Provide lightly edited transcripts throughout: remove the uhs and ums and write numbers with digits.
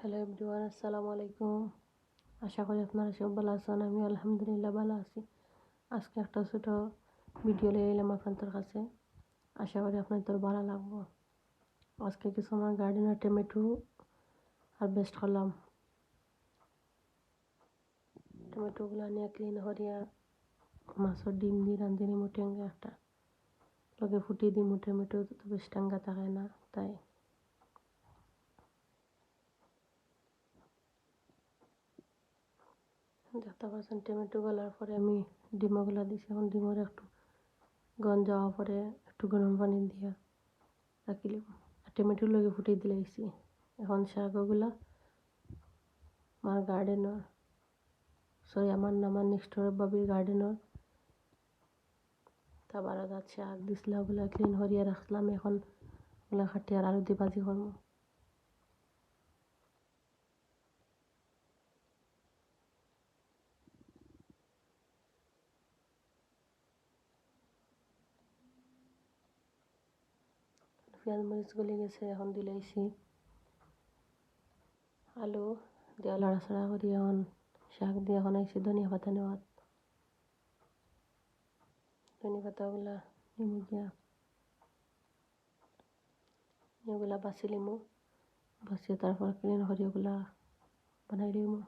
Hello everyone, আসসালামু আলাইকুম। আশা করি আপনারা সব ভালো আছেন। আমি আলহামদুলিল্লাহ ভালো আছি। আজকে একটা ছোট ভিডিও লিয়ে এলাম আপনাদের কাছে। আশা করি আপনাদের ভালো লাগবো। আজকে কিছু আমার গার্ডেনের টমেটো হারভেস্ট করলাম। টমেটোগুলো নিয়ে ক্লিন করিয়া মাছের ডিম দিয়ে রাঁধে নিমু টেঙ্গা একটা লগে ফুটিয়ে দিমু। টমেটো তো বেশ টাঙ্গা থাকে না, তাই দেখতে পাচ্ছেন টমেটো গলার পরে আমি ডিমগুলা দিছি। এখন ডিমের একটু গন্ধ যাওয়া পরে একটু গরম পানি দিয়া রাখিলাম। টমেটোর লগে ফুটিয়ে দিলাইছি। এখন শাকগুলা আমার গার্ডেনর আমার নেক্সট ডোর বাবির গার্ডেনর তা বারাদাত শাক দিছিলা ওগুলা ক্লিন করিয়া রাখলাম। এখন ওগুলা কাটিয়ে আর আলু দিয়ে ভাজি করবো। পেঁয়াজ মরিচ গলে গেছে, এখন দিলাইছি আলু দিয়ে লাড়াছাড়া করি। এখন শাক দিয়ে এখন আইছি ধনিয়া পাতা নেওয়ার। ধনিয়া পাতাগুলা নিমু দিয়া এগুলা বাছি লিমু। বাছিয়ে তারপর ক্লিন করি ওগুলা বানাই লিমু।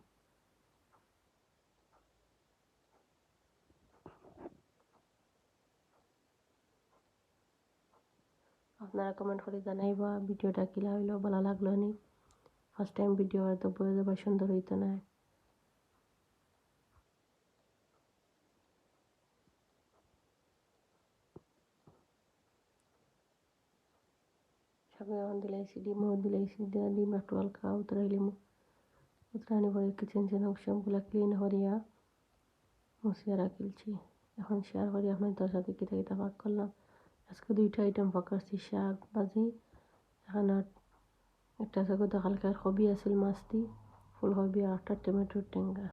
আপনারা কমেন্ট করে জানাইবা ভিডিওটা কিলা হইলো, ভালো লাগলো নি। ফার্স্ট টাইম ভিডিও হয়তো বয়ে যাবার সুন্দর হইতো না। শাকে এখন দিলাইছি, ডিমও দিলাইছি। দিয়া ডিম একটু হালকা উতরাইলিমু। উতরানি পরে কিচেন সবগুলা ক্লিন করিয়া মুছিয়া রাখিলছি। এখন শেয়ার করি আপনাদের সাথে কিতা কিতা পাক করলাম। আজকে 2টা আইটেম পাক করছি, শাক ভাজি। এখানে একটা আছে হালকা কবি আছিল মাছ দি, ফুলকবি আর একটা টমেটোর টেঙ্গা।